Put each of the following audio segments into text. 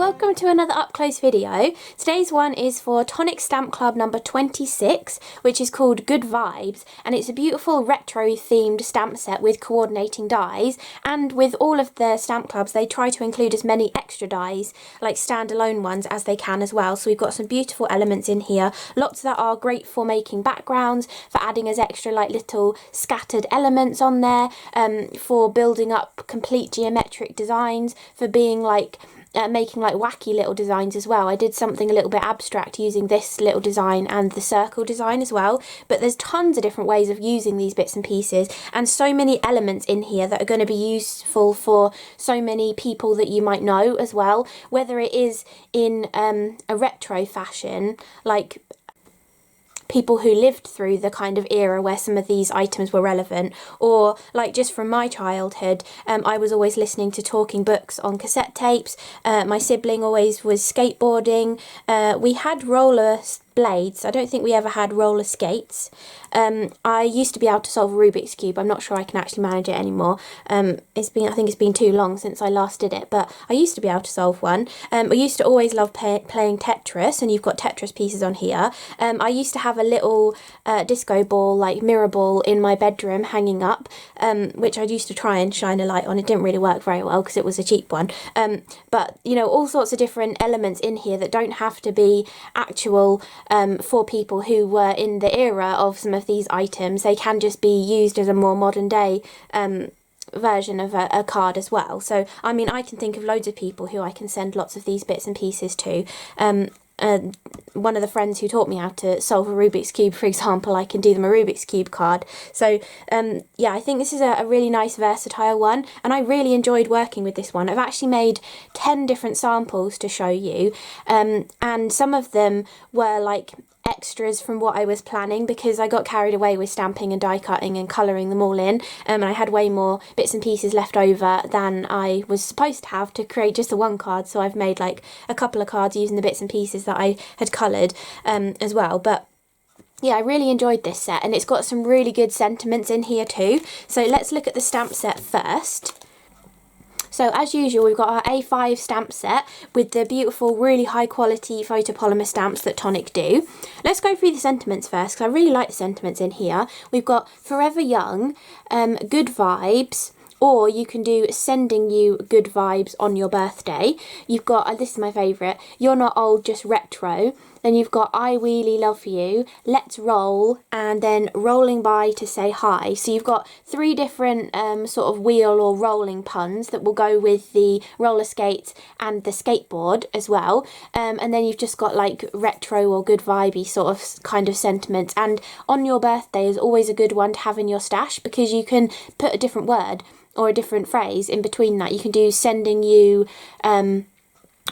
welcome to another up close video. Today's one is for Tonic Stamp Club number 26, which is called Good Vibes, and it's a beautiful retro themed stamp set with coordinating dies, and with all of the stamp clubs they try to include as many extra dies, like standalone ones, as they can as well. So we've got some beautiful elements in here, lots that are great for making backgrounds, for adding as extra like little scattered elements on there, for building up complete geometric designs, for being like making like wacky little designs as well. I did something a little bit abstract using this little design and the circle design as well, but there's tons of different ways of using these bits and pieces, and so many elements in here that are going to be useful for so many people that you might know as well, whether it is in a retro fashion, like people who lived through the kind of era where some of these items were relevant, or like just from my childhood, I was always listening to talking books on cassette tapes. My sibling always was skateboarding. We had roller blades. I don't think we ever had roller skates. I used to be able to solve a Rubik's Cube. I'm not sure I can actually manage it anymore. I think it's been too long since I last did it, but I used to be able to solve one. I used to always love playing Tetris, and you've got Tetris pieces on here. I used to have a little disco ball, like mirror ball, in my bedroom hanging up, which I used to try and shine a light on. It didn't really work very well because it was a cheap one. But you know, all sorts of different elements in here that don't have to be actual for people who were in the era of some of these items. They can just be used as a more modern day version of a card as well. So I mean, I can think of loads of people who I can send lots of these bits and pieces to. One of the friends who taught me how to solve a Rubik's Cube, for example, I can do them a Rubik's Cube card. So yeah, I think this is a really nice versatile one, and I really enjoyed working with this one. I've actually made 10 different samples to show you, and some of them were like extras from what I was planning, because I got carried away with stamping and die cutting and colouring them all in, and I had way more bits and pieces left over than I was supposed to have to create just the one card. So I've made like a couple of cards using the bits and pieces that I had coloured as well. But yeah, I really enjoyed this set, and it's got some really good sentiments in here too. So let's look at the stamp set first. So as usual, we've got our A5 stamp set with the beautiful, really high quality photopolymer stamps that Tonic do. Let's go through the sentiments first, because I really like the sentiments in here. We've got Forever Young, Good Vibes, or you can do Sending You Good Vibes on Your Birthday. You've got, this is my favourite, You're Not Old, Just Retro. Then you've got I Really Love You, Let's Roll, and then Rolling By to Say Hi. So you've got 3 different sort of wheel or rolling puns that will go with the roller skates and the skateboard as well. And then you've just got like retro or good vibey sort of kind of sentiments. And On Your Birthday is always a good one to have in your stash, because you can put a different word or a different phrase in between that. You can do Sending You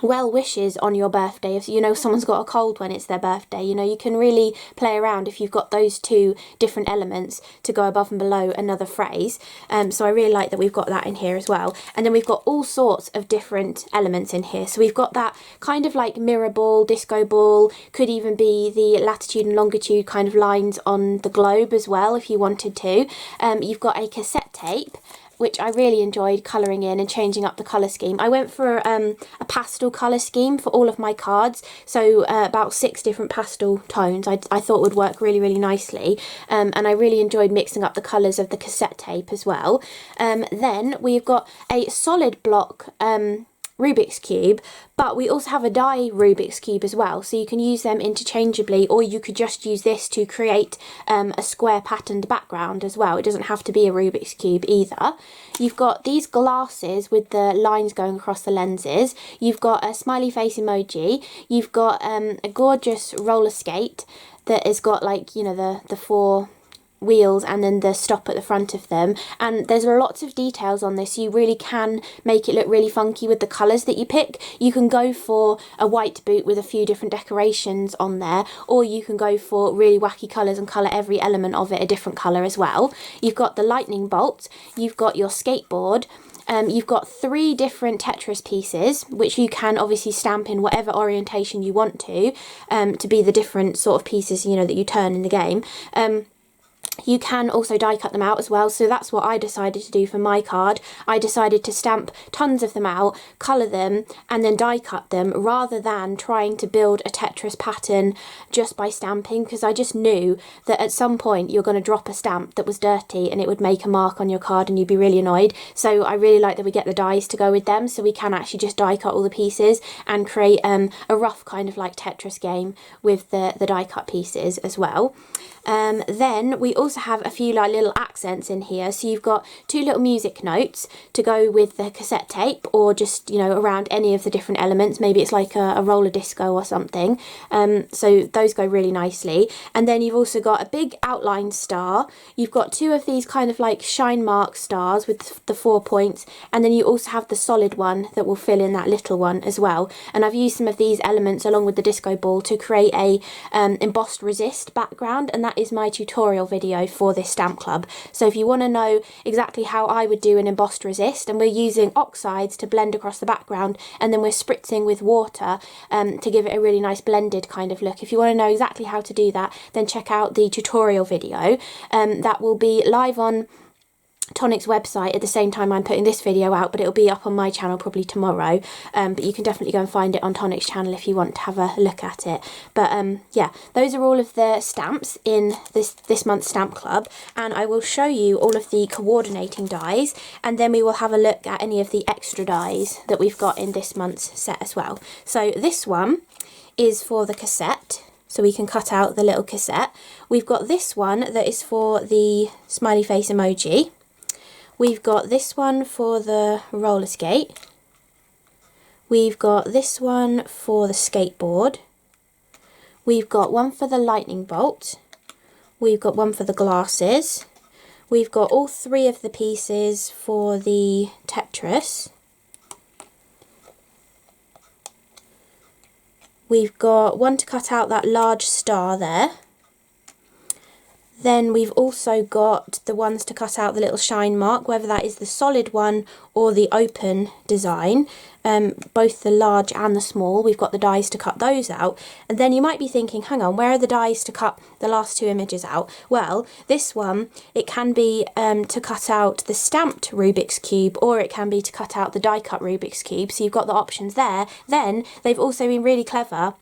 well wishes on your birthday. If you know someone's got a cold when it's their birthday, you know, you can really play around if you've got those 2 different elements to go above and below another phrase. So I really like that we've got that in here as well. And then we've got all sorts of different elements in here. So we've got that kind of like mirror ball, disco ball, could even be the latitude and longitude kind of lines on the globe as well if you wanted to. You've got a cassette tape, which I really enjoyed colouring in and changing up the colour scheme. I went for a pastel colour scheme for all of my cards, so about 6 different pastel tones I thought would work really, really nicely, and I really enjoyed mixing up the colours of the cassette tape as well. Then we've got a solid block Rubik's Cube, but we also have a die Rubik's Cube as well, so you can use them interchangeably, or you could just use this to create a square patterned background as well. It doesn't have to be a Rubik's Cube either. You've got these glasses with the lines going across the lenses. You've got a smiley face emoji. You've got a gorgeous roller skate that has got, like, you know, the 4 wheels and then the stop at the front of them, and there's lots of details on this. You really can make it look really funky with the colours that you pick. You can go for a white boot with a few different decorations on there, or you can go for really wacky colours and colour every element of it a different colour as well. You've got the lightning bolt, you've got your skateboard, you've got 3 different Tetris pieces, which you can obviously stamp in whatever orientation you want to be the different sort of pieces, you know, that you turn in the game. You can also die cut them out as well, so that's what I decided to do for my card. I decided to stamp tons of them out, colour them, and then die cut them, rather than trying to build a Tetris pattern just by stamping, because I just knew that at some point you're going to drop a stamp that was dirty and it would make a mark on your card and you'd be really annoyed. So I really like that we get the dies to go with them, so we can actually just die cut all the pieces and create a rough kind of like Tetris game with the die cut pieces as well. Then we also have a few like little accents in here, so you've got 2 little music notes to go with the cassette tape, or just, you know, around any of the different elements. Maybe it's like a roller disco or something, so those go really nicely. And then you've also got a big outline star. You've got 2 of these kind of like shine mark stars with the 4 points, and then you also have the solid one that will fill in that little one as well. And I've used some of these elements along with the disco ball to create a embossed resist background, and that is my tutorial video for this stamp club. So if you want to know exactly how I would do an embossed resist, and we're using oxides to blend across the background, and then we're spritzing with water to give it a really nice blended kind of look. If you want to know exactly how to do that, then check out the tutorial video. That will be live on Tonic's website at the same time I'm putting this video out, but it'll be up on my channel probably tomorrow, but you can definitely go and find it on Tonic's channel if you want to have a look at it. But yeah, those are all of the stamps in this month's stamp club, and I will show you all of the coordinating dies, and then we will have a look at any of the extra dies that we've got in this month's set as well. So this one is for the cassette, so we can cut out the little cassette. We've got this one that is for the smiley face emoji. We've got this one for the roller skate. We've got this one for the skateboard. We've got one for the lightning bolt. We've got one for the glasses. We've got all 3 of the pieces for the Tetris. We've got one to cut out that large star there. Then we've also got the ones to cut out the little shine mark, whether that is the solid one or the open design, both the large and the small. We've got the dies to cut those out. And then you might be thinking, hang on, where are the dies to cut the last 2 images out? Well, this one, it can be to cut out the stamped Rubik's Cube, or it can be to cut out the die cut Rubik's Cube, so you've got the options there. Then they've also been really clever,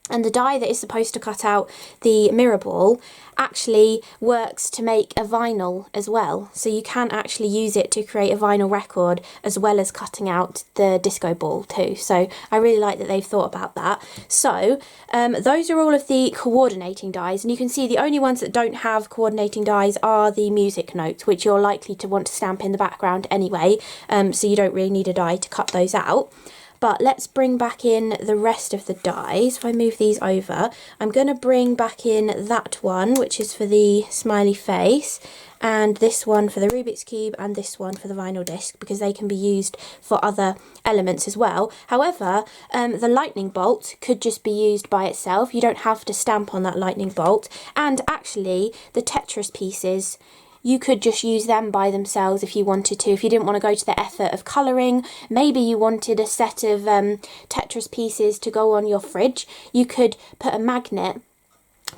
and the die that is supposed to cut out the mirror ball actually works to make a vinyl as well. So you can actually use it to create a vinyl record as well as cutting out the disco ball too. So I really like that they've thought about that. So those are all of the coordinating dies, and you can see the only ones that don't have coordinating dies are the music notes, which you're likely to want to stamp in the background anyway, so you don't really need a die to cut those out. But let's bring back in the rest of the dies. If I move these over, I'm going to bring back in that one, which is for the smiley face, and this one for the Rubik's Cube, and this one for the vinyl disc, because they can be used for other elements as well. However, the lightning bolt could just be used by itself. You don't have to stamp on that lightning bolt. And actually, the Tetris pieces, you could just use them by themselves if you wanted to. If you didn't want to go to the effort of colouring, maybe you wanted a set of Tetris pieces to go on your fridge, you could put a magnet,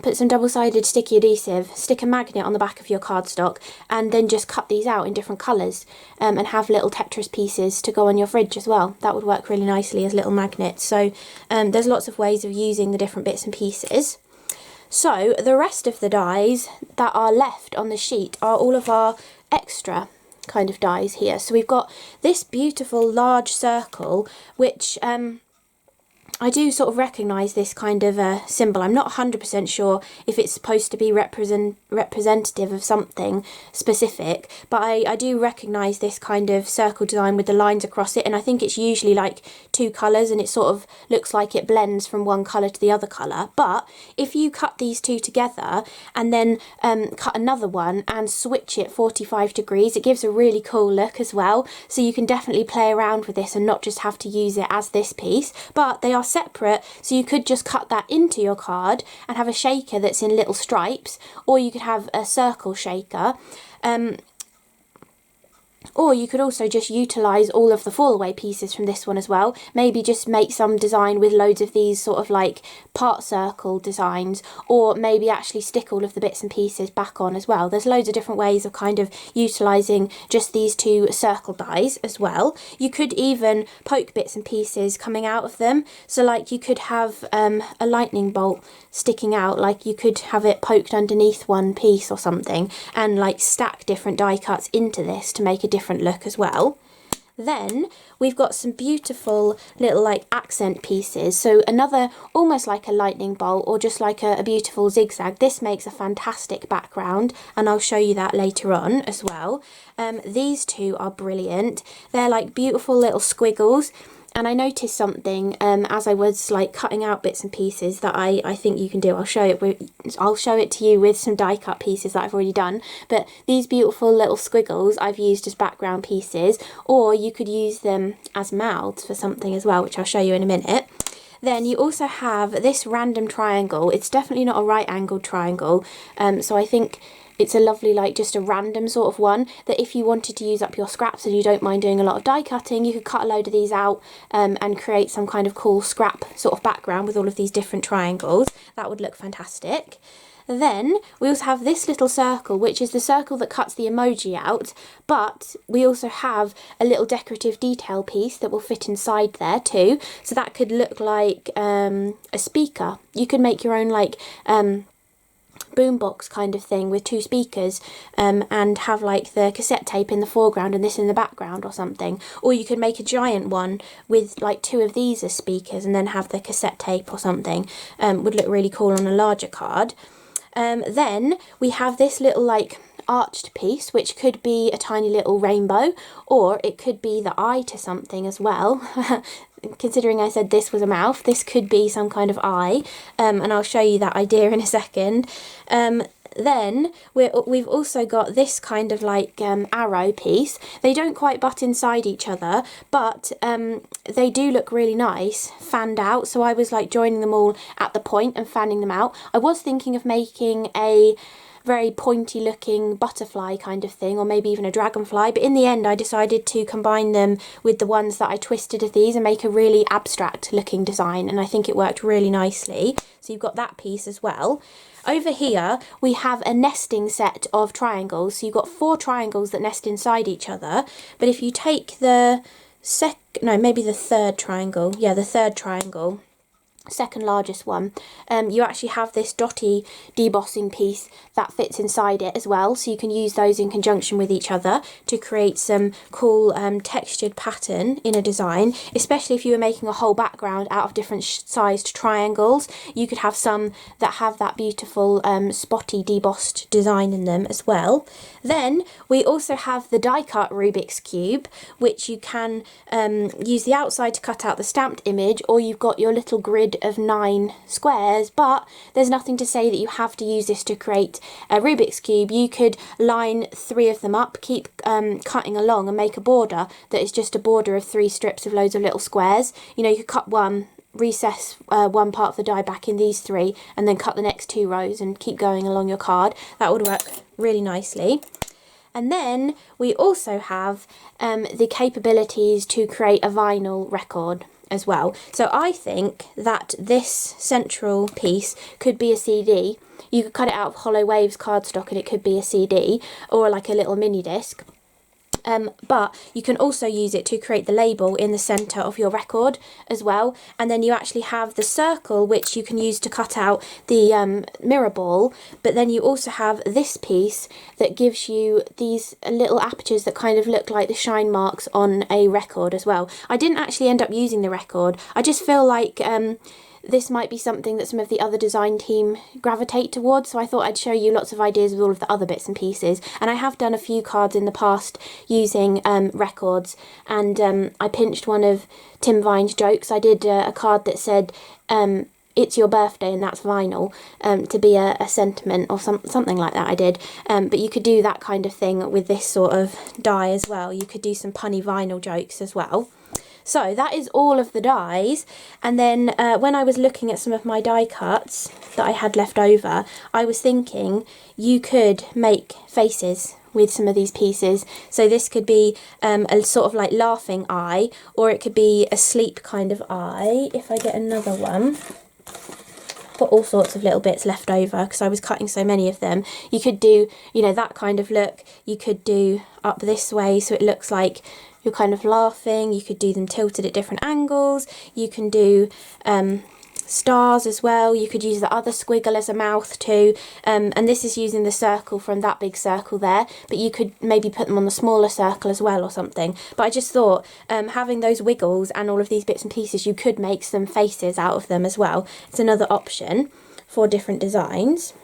put some double-sided sticky adhesive, stick a magnet on the back of your cardstock, and then just cut these out in different colours, and have little Tetris pieces to go on your fridge as well. That would work really nicely as little magnets. So there's lots of ways of using the different bits and pieces. So the rest of the dies that are left on the sheet are all of our extra kind of dies here. So we've got this beautiful large circle, which I do sort of recognise this kind of symbol. I'm not 100% sure if it's supposed to be representative of something specific, but I do recognise this kind of circle design with the lines across it, and I think it's usually like 2 colours, and it sort of looks like it blends from one colour to the other colour. But if you cut these 2 together and then cut another one and switch it 45 degrees, it gives a really cool look as well. So you can definitely play around with this and not just have to use it as this piece, but they are separate, so you could just cut that into your card and have a shaker that's in little stripes, or you could have a circle shaker. Or you could also just utilise all of the fall away pieces from this one as well. Maybe just make some design with loads of these sort of like part circle designs, or maybe actually stick all of the bits and pieces back on as well. There's loads of different ways of kind of utilising just these two circle dies as well. You could even poke bits and pieces coming out of them. So like you could have a lightning bolt sticking out, like you could have it poked underneath one piece or something, and like stack different die cuts into this to make a different look as well. Then we've got some beautiful little like accent pieces. So another almost like a lightning bolt, or just like a beautiful zigzag. This makes a fantastic background, and I'll show you that later on as well. These two are brilliant. They're like beautiful little squiggles. And I noticed something as I was like cutting out bits and pieces that I think you can do. I'll show it to you with some die cut pieces that I've already done. But these beautiful little squiggles I've used as background pieces, or you could use them as mouths for something as well, which I'll show you in a minute. Then you also have this random triangle. It's definitely not a right angled triangle, so I think it's a lovely, like just a random sort of one that if you wanted to use up your scraps and you don't mind doing a lot of die cutting, you could cut a load of these out and create some kind of cool scrap sort of background with all of these different triangles. That would look fantastic. Then we also have this little circle, which is the circle that cuts the emoji out, but we also have a little decorative detail piece that will fit inside there too. So that could look like a speaker. You could make your own like boombox kind of thing with two speakers and have like the cassette tape in the foreground and this in the background or something. Or you could make a giant one with like two of these as speakers and then have the cassette tape or something. Would look really cool on a larger card. Then we have this little like arched piece, which could be a tiny little rainbow, or it could be the eye to something as well. Considering I said this was a mouth, this could be some kind of eye, and I'll show you that idea in a second. Then we've also got this kind of like arrow piece. They don't quite butt inside each other, but they do look really nice fanned out. So I was like joining them all at the point and fanning them out. I was thinking of making a very pointy looking butterfly kind of thing, or maybe even a dragonfly, but in the end I decided to combine them with the ones that I twisted of these and make a really abstract looking design, and I think it worked really nicely. So you've got that piece as well. Over here we have a nesting set of triangles, so you've got 4 triangles that nest inside each other, but if you take the third triangle, yeah, the third triangle, second largest one, you actually have this dotty debossing piece that fits inside it as well, so you can use those in conjunction with each other to create some cool textured pattern in a design. Especially if you were making a whole background out of different sized triangles, you could have some that have that beautiful spotty debossed design in them as well. Then we also have the die cut Rubik's Cube, which you can use the outside to cut out the stamped image, or you've got your little grid of 9 squares, but there's nothing to say that you have to use this to create a Rubik's Cube. You could line 3 of them up, keep cutting along and make a border that is just a border of 3 strips of loads of little squares. You know, you could cut one, recess one part of the die back in these 3, and then cut the next 2 rows and keep going along your card. That would work really nicely. And then we also have the capabilities to create a vinyl record as well. So I think that this central piece could be a CD. You could cut it out of Hollow Waves cardstock and it could be a CD or like a little mini disc. But you can also use it to create the label in the centre of your record as well. And then you actually have the circle, which you can use to cut out the mirror ball. But then you also have this piece that gives you these little apertures that kind of look like the shine marks on a record as well. I didn't actually end up using the record. I just feel like this might be something that some of the other design team gravitate towards, so I thought I'd show you lots of ideas with all of the other bits and pieces. And I have done a few cards in the past using records, and I pinched one of Tim Vine's jokes. I did a card that said it's your birthday and that's vinyl, to be a sentiment or something like that I did. But you could do that kind of thing with this sort of die as well. You could do some punny vinyl jokes as well. So that is all of the dies, and then when I was looking at some of my die cuts that I had left over, I was thinking you could make faces with some of these pieces. So this could be a sort of like laughing eye, or it could be a sleep kind of eye. If I get another one, got all sorts of little bits left over because I was cutting so many of them. You could do, you know, that kind of look. You could do up this way so it looks like you're kind of laughing. You could do them tilted at different angles. You can do stars as well. You could use the other squiggle as a mouth too, and this is using the circle from that big circle there, but you could maybe put them on the smaller circle as well or something. But I just thought having those wiggles and all of these bits and pieces, you could make some faces out of them as well. It's another option for different designs.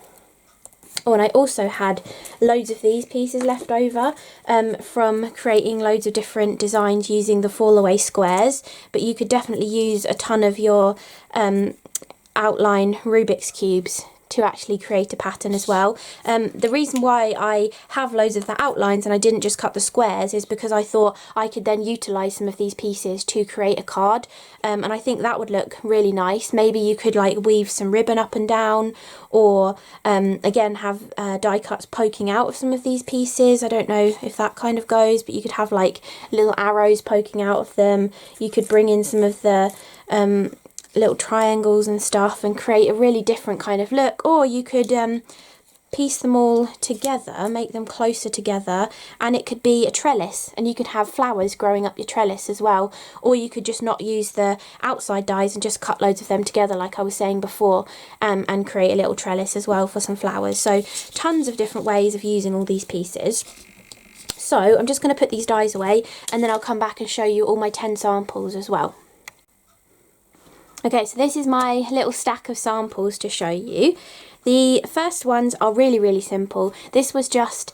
Oh, and I also had loads of these pieces left over from creating loads of different designs using the fall away squares, but you could definitely use a ton of your outline Rubik's cubes to actually create a pattern as well. The reason why I have loads of the outlines and I didn't just cut the squares is because I thought I could then utilise some of these pieces to create a card, and I think that would look really nice. Maybe you could like weave some ribbon up and down, or again have die cuts poking out of some of these pieces. I don't know if that kind of goes, but you could have like little arrows poking out of them. You could bring in some of the little triangles and stuff and create a really different kind of look, or you could piece them all together, make them closer together, and it could be a trellis, and you could have flowers growing up your trellis as well. Or you could just not use the outside dies and just cut loads of them together like I was saying before, and create a little trellis as well for some flowers. So tons of different ways of using all these pieces. So I'm just going to put these dies away, and then I'll come back and show you all my 10 samples as well. Okay, so this is my little stack of samples to show you. The first ones are really, really simple. This was just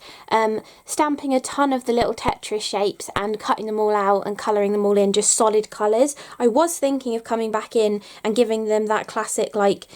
stamping a ton of the little Tetris shapes and cutting them all out and colouring them all in just solid colours. I was thinking of coming back in and giving them that classic like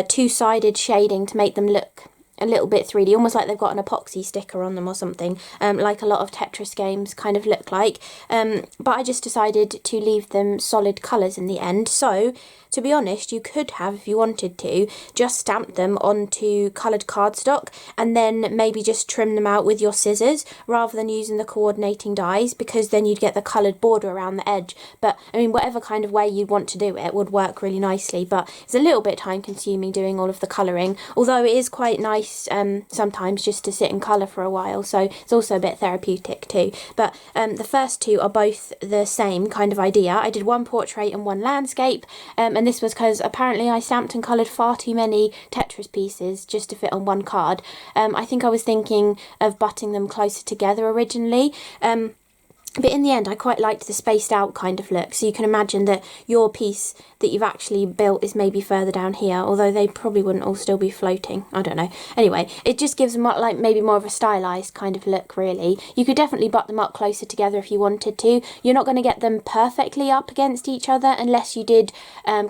two-sided shading to make them look a little bit 3D, almost like they've got an epoxy sticker on them or something, like a lot of Tetris games kind of look like. But I just decided to leave them solid colours in the end. So to be honest, you could have, if you wanted to, just stamp them onto coloured cardstock and then maybe just trim them out with your scissors rather than using the coordinating dies, because then you'd get the coloured border around the edge. But I mean, whatever kind of way you'd want to do it would work really nicely, but it's a little bit time consuming doing all of the colouring, although it is quite nice sometimes just to sit and colour for a while, so it's also a bit therapeutic too. But the first two are both the same kind of idea. I did one portrait and one landscape, and this was because apparently I stamped and coloured far too many Tetris pieces just to fit on one card. I think I was thinking of butting them closer together originally, but in the end I quite liked the spaced out kind of look, so you can imagine that your piece that you've actually built is maybe further down here, although they probably wouldn't all still be floating, I don't know. Anyway, it just gives them like maybe more of a stylized kind of look really. You could definitely butt them up closer together if you wanted to. You're not going to get them perfectly up against each other unless you did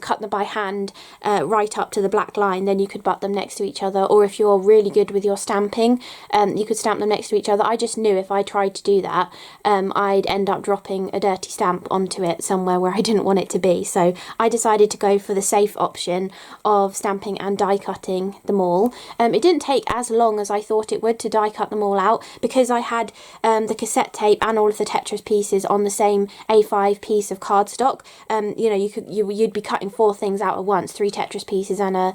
cut them by hand right up to the black line, then you could butt them next to each other, or if you're really good with your stamping, you could stamp them next to each other. I just knew if I tried to do that, I'd end up dropping a dirty stamp onto it somewhere where I didn't want it to be, so I decided to go for the safe option of stamping and die cutting them all. It didn't take as long as I thought it would to die cut them all out, because I had the cassette tape and all of the Tetris pieces on the same A5 piece of cardstock. You know, you'd be cutting 4 things out at once, 3 Tetris pieces and a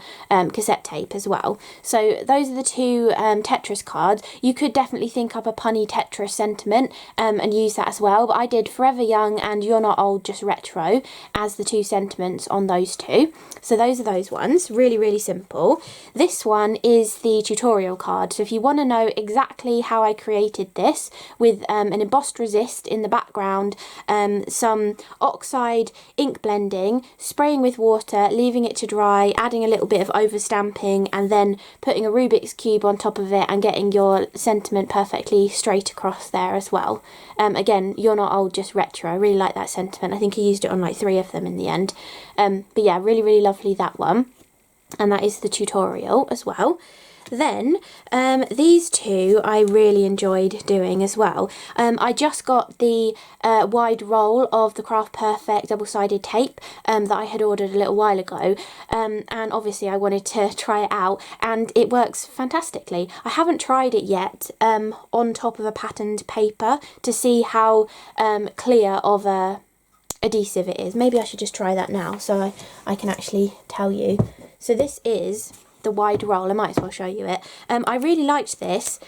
cassette tape as well. So those are the 2 Tetris cards. You could definitely think up a punny Tetris sentiment and use that as well, but I did Forever Young and You're Not Old, Just Retro as the 2 sentiments on those 2. So those are those ones, really, really simple. This one is the tutorial card, so if you want to know exactly how I created this with an embossed resist in the background, some oxide ink blending, spraying with water, leaving it to dry, adding a little bit of overstamping, and then putting a Rubik's cube on top of it and getting your sentiment perfectly straight across there as well. Again, You're Not Old, Just Retro. I really like that sentiment. I think I used it on like 3 of them in the end. But yeah, really, really lovely, that one. And that is the tutorial as well. Then these two I really enjoyed doing as well. I just got the wide roll of the Craft Perfect double-sided tape that I had ordered a little while ago, and obviously I wanted to try it out, and it works fantastically. I haven't tried it yet on top of a patterned paper to see how clear of a adhesive it is. Maybe I should just try that now so I can actually tell you. So this is the wide roll. I might as well show you it. I really liked this.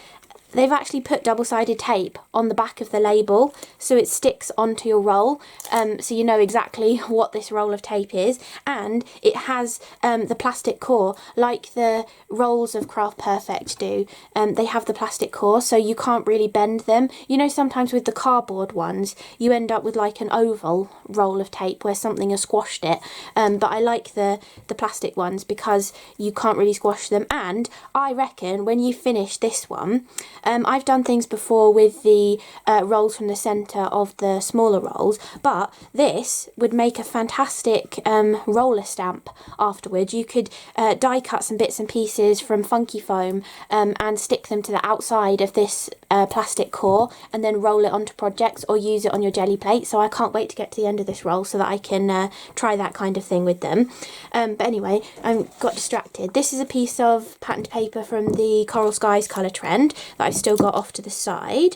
They've actually put double-sided tape on the back of the label so it sticks onto your roll, so you know exactly what this roll of tape is, and it has the plastic core like the rolls of Craft Perfect do. They have the plastic core so you can't really bend them. You know, sometimes with the cardboard ones you end up with like an oval roll of tape where something has squashed it, but I like the plastic ones because you can't really squash them. And I reckon when you finish this one, I've done things before with the rolls from the centre of the smaller rolls, but this would make a fantastic roller stamp afterwards. You could die cut some bits and pieces from Funky Foam and stick them to the outside of this plastic core and then roll it onto projects or use it on your jelly plate. So I can't wait to get to the end of this roll so that I can try that kind of thing with them. But anyway, I got distracted. This is a piece of patterned paper from the Coral Skies colour trend that I've still got off to the side,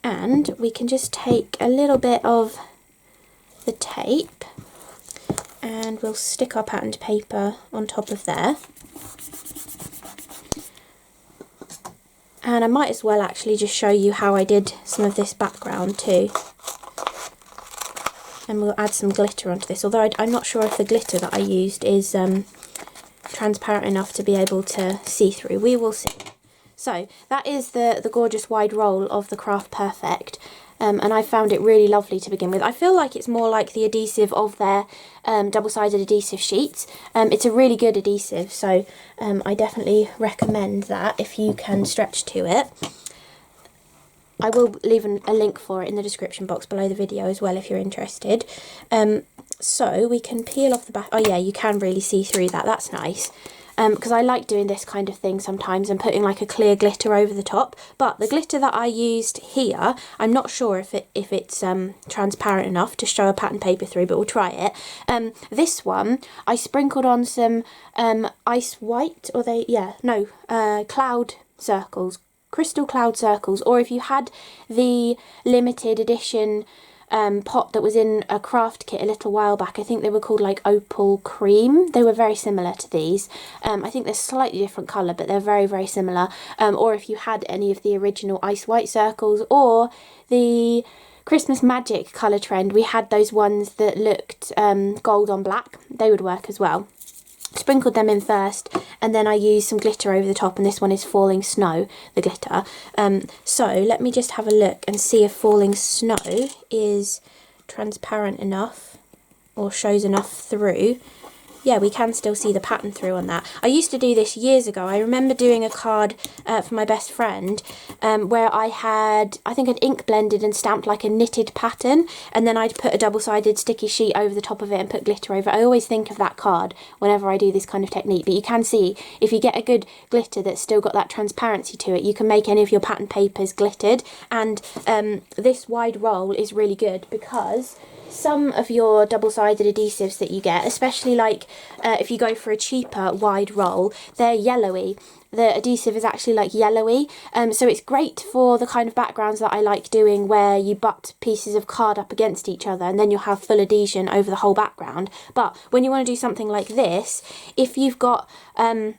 and we can just take a little bit of the tape and we'll stick our patterned paper on top of there. And I might as well actually just show you how I did some of this background too. And we'll add some glitter onto this, although I'm not sure if the glitter that I used is transparent enough to be able to see through. We will see. So that is the gorgeous wide roll of the Craft Perfect, and I found it really lovely to begin with. I feel like it's more like the adhesive of their double-sided adhesive sheets. It's a really good adhesive, so I definitely recommend that if you can stretch to it. I will leave a link for it in the description box below the video as well if you're interested. So we can peel off the back. Oh yeah, you can really see through that. That's nice. Because I like doing this kind of thing sometimes and putting like a clear glitter over the top. But the glitter that I used here, I'm not sure if it's transparent enough to show a pattern paper through, but we'll try it. This one, I sprinkled on some ice white, or cloud circles, crystal cloud circles, or if you had the limited edition pot that was in a craft kit a little while back, I think they were called like Opal Cream. They were very similar to these. I think they're slightly different colour, but they're very, very similar. Or if you had any of the original ice white circles or the Christmas Magic colour trend, we had those ones that looked gold on black. They would work as well. Sprinkled them in first, and then I used some glitter over the top, and this one is Falling Snow, the glitter. So let me just have a look and see if Falling Snow is transparent enough or shows enough through. Yeah, we can still see the pattern through on that. I used to do this years ago. I remember doing a card for my best friend where I had, I think I'd ink blended and stamped like a knitted pattern, and then I'd put a double-sided sticky sheet over the top of it and put glitter over it. I always think of that card whenever I do this kind of technique, but you can see if you get a good glitter that's still got that transparency to it, you can make any of your pattern papers glittered. And this wide roll is really good because some of your double-sided adhesives that you get, especially like if you go for a cheaper wide roll, they're yellowy. The adhesive is actually like yellowy, so it's great for the kind of backgrounds that I like doing where you butt pieces of card up against each other and then you'll have full adhesion over the whole background. But when you want to do something like this, if you've got the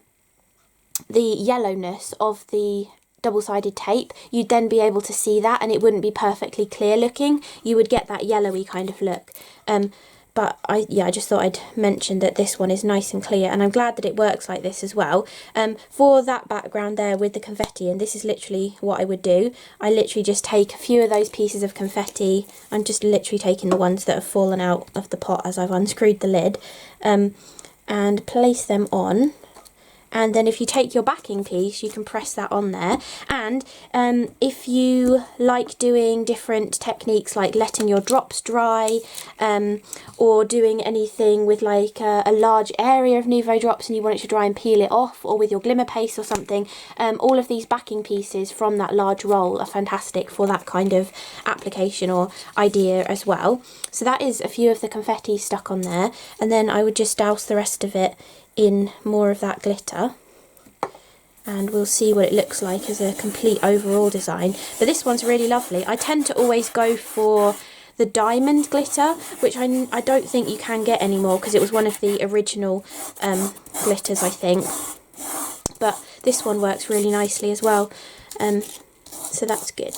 yellowness of the double-sided tape, you'd then be able to see that and it wouldn't be perfectly clear looking. You would get that yellowy kind of look. But I just thought I'd mention that this one is nice and clear, and I'm glad that it works like this as well. For that background there with the confetti, and this is literally what I would do, I literally just take a few of those pieces of confetti. I'm just literally taking the ones that have fallen out of the pot as I've unscrewed the lid, and place them on. And then if you take your backing piece, you can press that on there. And if you like doing different techniques like letting your drops dry, or doing anything with like a large area of Nuvo drops and you want it to dry and peel it off, or with your glimmer paste or something, all of these backing pieces from that large roll are fantastic for that kind of application or idea as well. So that is a few of the confetti stuck on there, and then I would just douse the rest of it in more of that glitter, and we'll see what it looks like as a complete overall design. But this one's really lovely. I tend to always go for the diamond glitter, which I don't think you can get anymore because it was one of the original glitters, I think. But this one works really nicely as well, so that's good.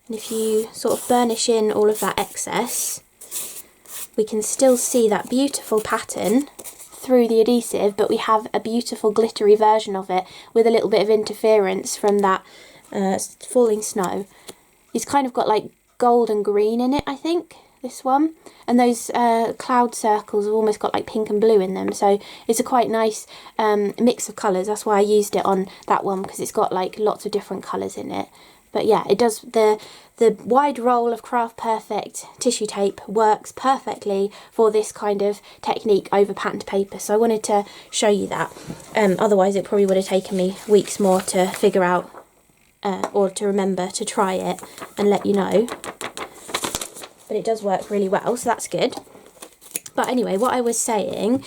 And if you sort of burnish in all of that excess, we can still see that beautiful pattern through the adhesive, but we have a beautiful glittery version of it with a little bit of interference from that falling snow. It's kind of got like gold and green in it, I think, this one. And those cloud circles have almost got like pink and blue in them, so it's a quite nice mix of colours. That's why I used it on that one, because it's got like lots of different colours in it. But yeah, it does, the wide roll of Craft Perfect tissue tape works perfectly for this kind of technique over patterned paper, so I wanted to show you that. Otherwise it probably would have taken me weeks more to figure out or to remember to try it and let you know. But it does work really well, so that's good. But anyway, what I was saying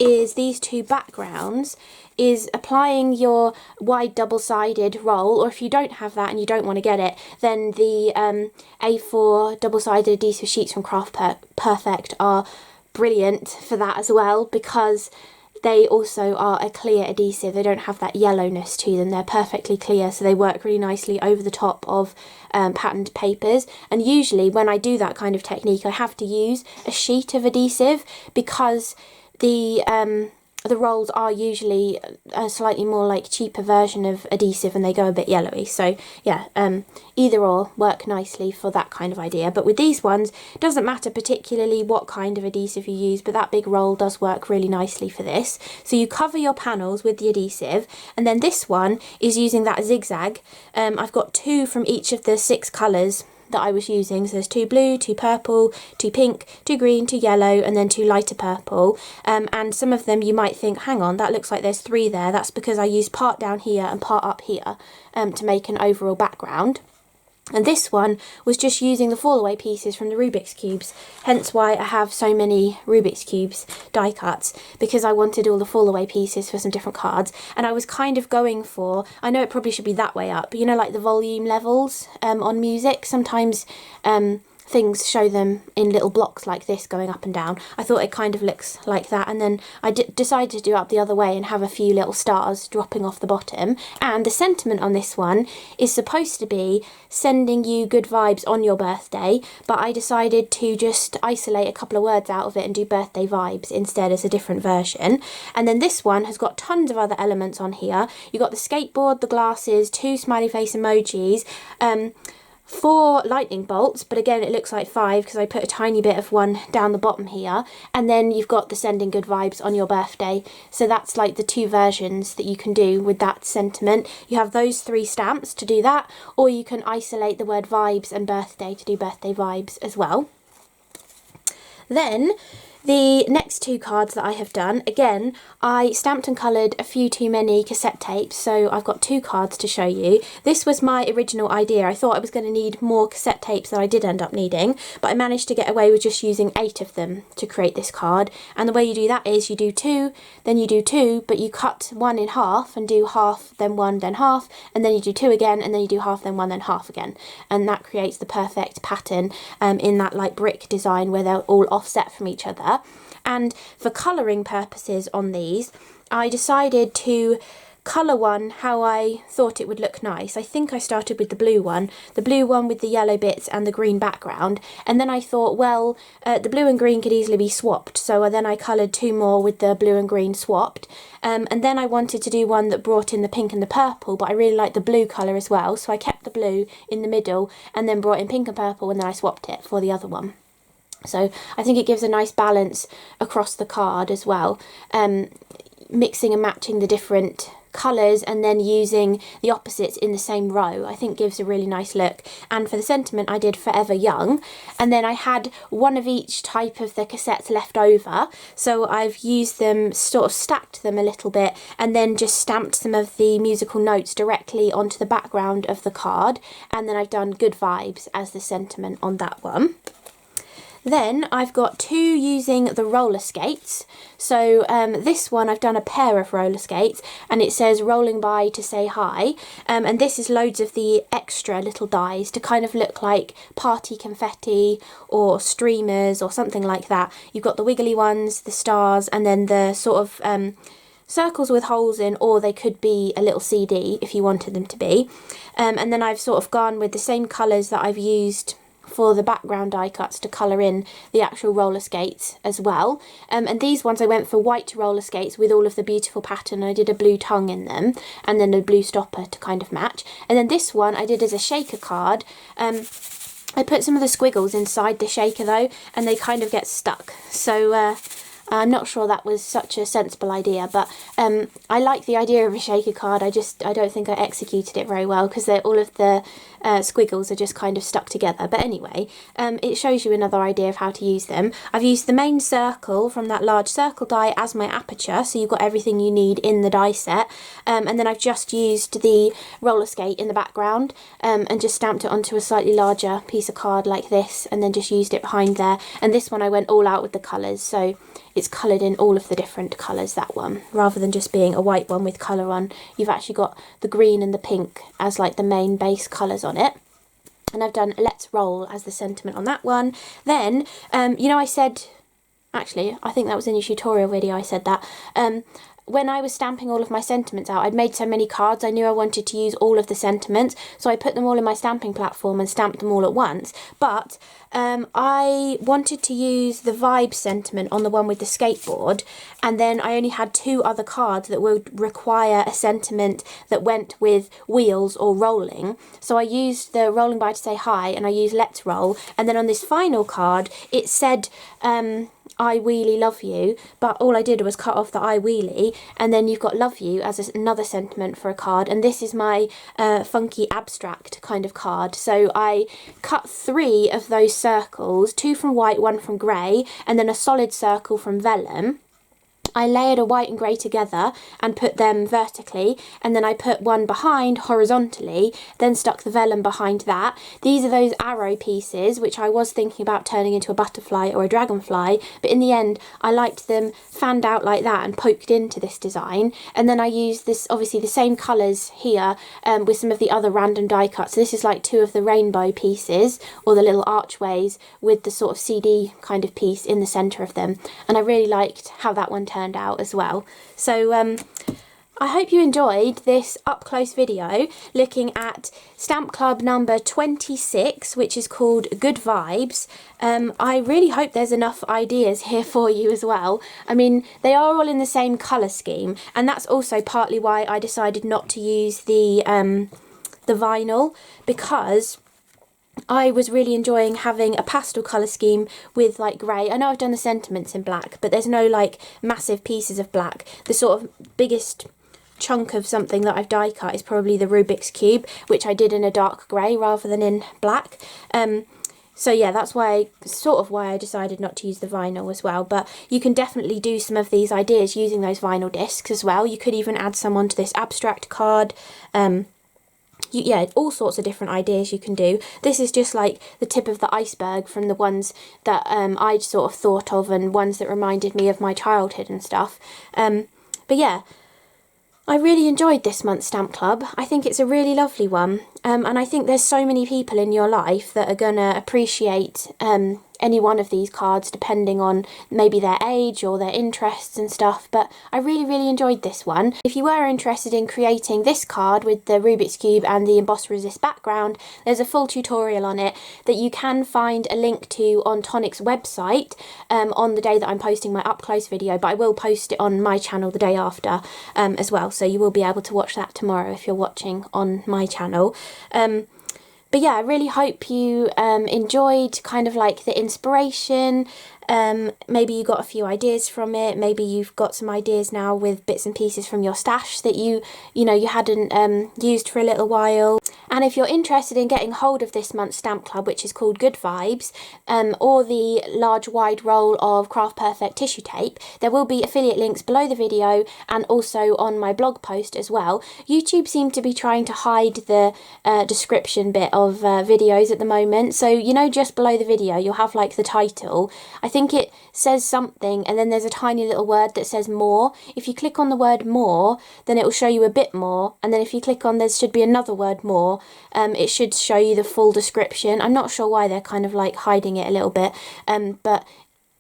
is these two backgrounds is applying your wide double-sided roll, or if you don't have that and you don't want to get it, then the A4 double-sided adhesive sheets from Craft Perfect are brilliant for that as well, because they also are a clear adhesive. They don't have that yellowness to them. They're perfectly clear, so they work really nicely over the top of patterned papers. And usually when I do that kind of technique, I have to use a sheet of adhesive, because the rolls are usually a slightly more like cheaper version of adhesive and they go a bit yellowy. So yeah, either or work nicely for that kind of idea. But with these ones, it doesn't matter particularly what kind of adhesive you use, but that big roll does work really nicely for this. So you cover your panels with the adhesive, and then this one is using that zigzag. I've got 2 from each of the 6 colours that I was using. So there's 2 blue, 2 purple, 2 pink, 2 green, 2 yellow, and then 2 lighter purple. And some of them you might think, hang on, that looks like there's 3 there. That's because I used part down here and part up here to make an overall background. And this one was just using the fall away pieces from the Rubik's Cubes, hence why I have so many Rubik's Cubes die cuts, because I wanted all the fall away pieces for some different cards. And I was kind of going for, I know it probably should be that way up, but you know, like the volume levels on music, sometimes things show them in little blocks like this going up and down. I thought it kind of looks like that, and then I decided to do it up the other way and have a few little stars dropping off the bottom. And the sentiment on this one is supposed to be sending you good vibes on your birthday, but I decided to just isolate a couple of words out of it and do birthday vibes instead as a different version. And then this one has got tons of other elements on here. You've got the skateboard, the glasses, 2 smiley face emojis, 4 lightning bolts, but again it looks like 5 because I put a tiny bit of one down the bottom here. And then you've got the sending good vibes on your birthday. So that's like the 2 versions that you can do with that sentiment. You have those 3 stamps to do that, or you can isolate the word vibes and birthday to do birthday vibes as well. Then the next 2 cards that I have done, again, I stamped and coloured a few too many cassette tapes, so I've got 2 cards to show you. This was my original idea. I thought I was going to need more cassette tapes than I did end up needing, but I managed to get away with just using 8 of them to create this card. And the way you do that is you do 2, then you do 2, but you cut 1 in half and do half, then 1, then half, and then you do 2 again, and then you do half, then 1, then half again. And that creates the perfect pattern in that like brick design where they're all offset from each other. And for colouring purposes on these, I decided to colour one how I thought it would look nice. I think I started with the blue one with the yellow bits and the green background, and then I thought, well, the blue and green could easily be swapped, so then I coloured 2 more with the blue and green swapped, and then I wanted to do one that brought in the pink and the purple, but I really liked the blue colour as well, so I kept the blue in the middle and then brought in pink and purple, and then I swapped it for the other one. So I think it gives a nice balance across the card as well, mixing and matching the different colours and then using the opposites in the same row I think gives a really nice look. And for the sentiment I did Forever Young, and then I had one of each type of the cassettes left over, so I've used them, sort of stacked them a little bit, and then just stamped some of the musical notes directly onto the background of the card, and then I've done Good Vibes as the sentiment on that one. Then I've got two using the roller skates. So this one I've done a pair of roller skates, and it says rolling by to say hi, and this is loads of the extra little dies to kind of look like party confetti or streamers or something like that. You've got the wiggly ones, the stars, and then the sort of circles with holes in, or they could be a little CD if you wanted them to be. And then I've sort of gone with the same colours that I've used for the background die cuts to colour in the actual roller skates as well. And these ones I went for white roller skates with all of the beautiful pattern. I did a blue tongue in them and then a blue stopper to kind of match. And then this one I did as a shaker card. I put some of the squiggles inside the shaker though, and they kind of get stuck. So I'm not sure that was such a sensible idea, but I like the idea of a shaker card. I don't think I executed it very well because all of the squiggles are just kind of stuck together. But anyway, it shows you another idea of how to use them. I've used the main circle from that large circle die as my aperture, so you've got everything you need in the die set. And then I've just used the roller skate in the background and just stamped it onto a slightly larger piece of card like this, and then just used it behind there. And this one I went all out with the colours, so it's coloured in all of the different colours, that one, rather than just being a white one with colour on. You've actually got the green and the pink as like the main base colours on it. And I've done Let's Roll as the sentiment on that one. Then, you know, I said, actually, I think that was in your tutorial video I said that, when I was stamping all of my sentiments out, I'd made so many cards, I knew I wanted to use all of the sentiments, so I put them all in my stamping platform and stamped them all at once. But I wanted to use the vibe sentiment on the one with the skateboard, and then I only had two other cards that would require a sentiment that went with wheels or rolling. So I used the rolling by to say hi, and I used Let's Roll, and then on this final card it said I wheelie love you, but all I did was cut off the I wheelie, and then you've got love you as another sentiment for a card, and this is my funky abstract kind of card. So I cut 3 of those circles, 2 from white, 1 from grey, and then a solid circle from vellum. I layered a white and grey together and put them vertically, and then I put one behind horizontally, then stuck the vellum behind that. These are those arrow pieces which I was thinking about turning into a butterfly or a dragonfly, but in the end I liked them fanned out like that and poked into this design. And then I used this, obviously the same colours here, with some of the other random die cuts. So this is like 2 of the rainbow pieces, or the little archways with the sort of CD kind of piece in the centre of them, and I really liked how that one turned out as well. So I hope you enjoyed this up close video looking at Stamp Club number 26, which is called Good Vibes. I really hope there's enough ideas here for you as well. I mean, they are all in the same colour scheme, and that's also partly why I decided not to use the vinyl, because I was really enjoying having a pastel colour scheme with like grey. I know I've done the sentiments in black, but there's no like massive pieces of black. The sort of biggest chunk of something that I've die cut is probably the Rubik's Cube, which I did in a dark grey rather than in black. So yeah, that's why I decided not to use the vinyl as well. But you can definitely do some of these ideas using those vinyl discs as well. You could even add some onto this abstract card. Yeah, all sorts of different ideas you can do. This is just like the tip of the iceberg from the ones that I'd sort of thought of, and ones that reminded me of my childhood and stuff. But yeah, I really enjoyed this month's Stamp Club. I think it's a really lovely one, and I think there's so many people in your life that are going to appreciate any one of these cards, depending on maybe their age or their interests and stuff. But I really enjoyed this one. If you were interested in creating this card with the Rubik's Cube and the emboss resist background, there's a full tutorial on it that you can find a link to on Tonic's website on the day that I'm posting my up close video, but I will post it on my channel the day after as well, so you will be able to watch that tomorrow if you're watching on my channel. But yeah, I really hope you enjoyed kind of like the inspiration. Maybe you got a few ideas from it. Maybe you've got some ideas now with bits and pieces from your stash that you hadn't used for a little while. And if you're interested in getting hold of this month's stamp club, which is called Good Vibes, or the large wide roll of Craft Perfect tissue tape, there will be affiliate links below the video and also on my blog post as well. YouTube seemed to be trying to hide the description bit of videos at the moment. So, you know, just below the video, you'll have like the title. I think it says something and then there's a tiny little word that says more. If you click on the word more, then it will show you a bit more. And then if you click on, there should be another word more. It should show you the full description. I'm not sure why they're kind of like hiding it a little bit, but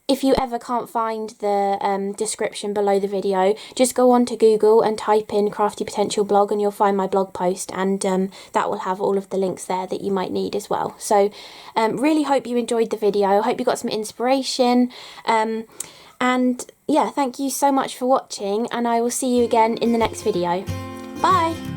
if you ever can't find the description below the video, just go on to Google and type in Crafty Potential blog and you'll find my blog post, and that will have all of the links there that you might need as well. So really hope you enjoyed the video. I hope you got some inspiration, and yeah, thank you so much for watching, and I will see you again in the next video. Bye!